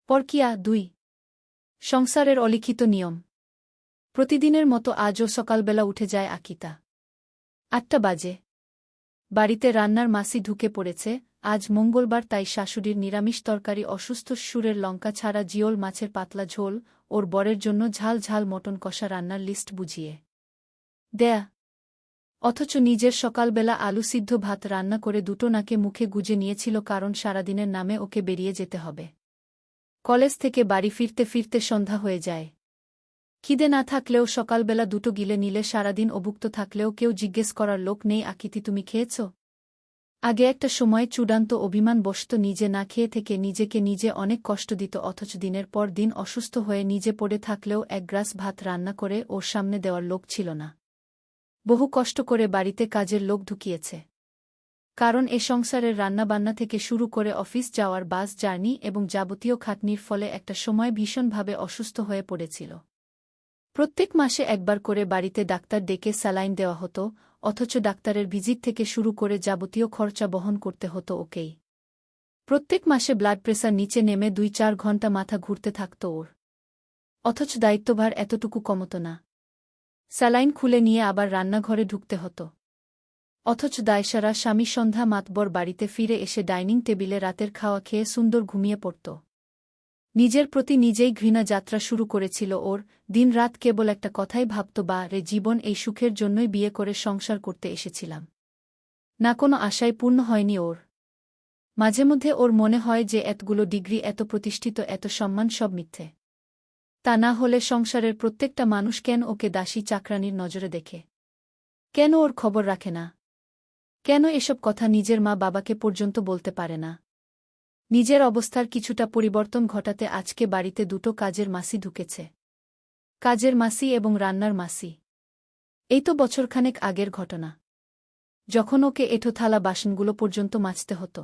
পরকীয়া ২ সংসারের অলিখিত নিয়ম। প্রতিদিনের মতো আজও সকালবেলা উঠে যায় আকিতা। ৮টা বাজে। বাড়িতে রান্নার মাসি ঢুকে পড়েছে। আজ মঙ্গলবার, তাই শাশুড়ির নিরামিষ তরকারি, অসুস্থ সুরের লঙ্কা ছাড়া জিওল মাছের পাতলা ঝোল, ওর বরের জন্য ঝাল ঝাল মটন কষা রান্নার লিস্ট বুঝিয়ে দেয়া। অথচ নিজের সকালবেলা আলু সিদ্ধ ভাত রান্না করে দুটো নাকে মুখে গুজে নিয়েছিল, কারণ সারাদিনের নামে ওকে বেরিয়ে যেতে হবে। কলেজ থেকে বাড়ি ফিরতে ফিরতে সন্ধ্যা হয়ে যায়। খিদে না থাকলেও সকালবেলা দুটো গিলে নিলে সারাদিন অভুক্ত থাকলেও কেউ জিজ্ঞেস করার লোক নেই, আকিতি তুমি খেয়েছ? আগে একটা সময়ে চূড়ান্ত অভিমান বসত, নিজে না খেয়ে থেকে নিজেকে নিজে অনেক কষ্ট দিত, অথচ দিনের পর দিন অসুস্থ হয়ে নিজে পড়ে থাকলেও এক গ্রাস ভাত রান্না করে ওর সামনে দেওয়ার লোক ছিল না। বহু কষ্ট করে বাড়িতে কাজের লোক ঢুকিয়েছে, কারণ এ সংসারের রান্নাবান্না থেকে শুরু করে অফিস যাওয়ার বাস জার্নি এবং যাবতীয় খাটনির ফলে একটা সময় ভীষণভাবে অসুস্থ হয়ে পড়েছিল। প্রত্যেক মাসে একবার করে বাড়িতে ডাক্তার ডেকে স্যালাইন দেওয়া হতো, অথচ ডাক্তারের ভিজিট থেকে শুরু করে যাবতীয় খরচা বহন করতে হতো ওকেই। প্রত্যেক মাসে ব্লাড প্রেসার নিচে নেমে ২-৪ ঘণ্টা মাথা ঘুরতে থাকত ওর, অথচ দায়িত্বভার এতটুকু কমত না। স্যালাইন খুলে নিয়ে আবার রান্নাঘরে ঢুকতে হতো, অথচ দায়সারা স্বামী সন্ধ্যা মাতবর বাড়িতে ফিরে এসে ডাইনিং টেবিলে রাতের খাওয়া খেয়ে সুন্দর ঘুমিয়ে পড়ত। নিজের প্রতি নিজেই ঘৃণা যাত্রা শুরু করেছিল ওর। দিন-রাত কেবল একটা কথাই ভাবত, বা রে জীবন, এই সুখের জন্যই বিয়ে করে সংসার করতে এসেছিলাম। না কোনো আশাই পূর্ণ হয়নি ওর। মাঝে মধ্যে ওর মনে হয় যে এতগুলো ডিগ্রি, এত প্রতিষ্ঠিত, এত সম্মান সব মিথ্যে। তা না হলে সংসারের প্রত্যেকটা মানুষ কেন ওকে দাসী চাকরানির নজরে দেখে? কেন ওর খবর রাখে না? কেন এসব কথা নিজের মা বাবাকে পর্যন্ত বলতে পারে না? নিজের অবস্থার কিছুটা পরিবর্তন ঘটাতে আজকে বাড়িতে দুটো কাজের মাসি ঢুকেছে। কাজের মাসি এবং রান্নার মাসি। এই তো বছরখানেক আগের ঘটনা, যখন ওকে এঁঠো থালা বাসনগুলো পর্যন্ত মাজতে হতো।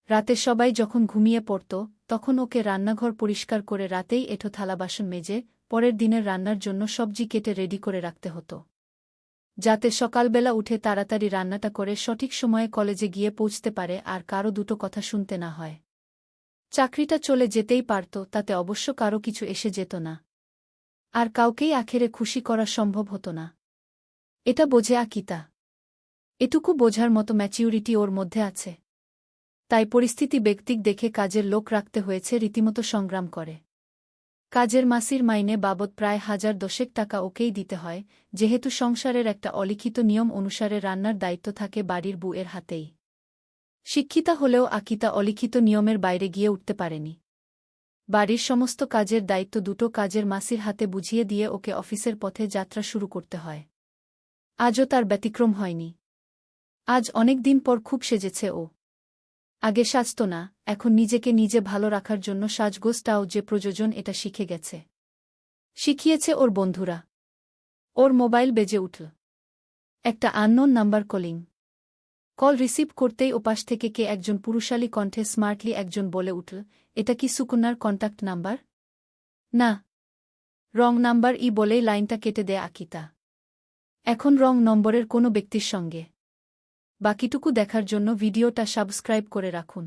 রাতে সবাই যখন ঘুমিয়ে পড়ত, তখন ওকে রান্নাঘর পরিষ্কার করে রাতেই এঁঠো থালা বাসন মেজে পরের দিনের রান্নার জন্য সবজি কেটে রেডি করে রাখতে হতো, যাতে সকালবেলা উঠে তাড়াতাড়ি রান্নাটা করে সঠিক সময়ে কলেজে গিয়ে পৌঁছতে পারে আর কারো দুটো কথা শুনতে না হয়। চাকরিটা চলে যেতেই পারত, তাতে অবশ্য কারো কিছু এসে যেত না, আর কাউকেই আখেরে খুশি করা সম্ভব হতো না। এটা বোঝে আকিতা। এটুকু বোঝার মতো ম্যাচিউরিটি ওর মধ্যে আছে। তাই পরিস্থিতি ব্যক্তিক দেখে কাজের লোক রাখতে হয়েছে, রীতিমতো সংগ্রাম করে। কাজের মাসির মাইনে বাবদ প্রায় ১০০০ টাকা ওকেই দিতে হয়, যেহেতু সংসারের একটা অলিখিত নিয়ম অনুসারে রান্নার দায়িত্ব থাকে বাড়ির বউয়ের হাতেই। শিক্ষিতা হলেও আকিতা অলিখিত নিয়মের বাইরে গিয়ে উঠতে পারেনি। বাড়ির সমস্ত কাজের দায়িত্ব দুটো কাজের মাসির হাতে বুঝিয়ে দিয়ে ওকে অফিসের পথে যাত্রা শুরু করতে হয়। আজও তার ব্যতিক্রম হয়নি। আজ অনেক দিন পর খুব সেজেছে ও। আগে সাজত না, এখন নিজেকে নিজে ভালো রাখার জন্য সাজগোজটাও যে প্রয়োজন এটা শিখে গেছে। শিখিয়েছে ওর বন্ধুরা। ওর মোবাইল বেজে উঠল। একটা unknown number calling. Call receive করতেই ওপাশ থেকে কে একজন পুরুষালী কণ্ঠে স্মার্টলি একজন বলে উঠল, এটা কি সুকন্যার কন্ট্যাক্ট নাম্বার? না, রং নাম্বার বলেই লাইনটা কেটে দেয় আকিতা। এখন রং নম্বরের কোনো ব্যক্তির সঙ্গে। বাকিটুকু দেখার জন্য ভিডিওটা সাবস্ক্রাইব করে রাখুন।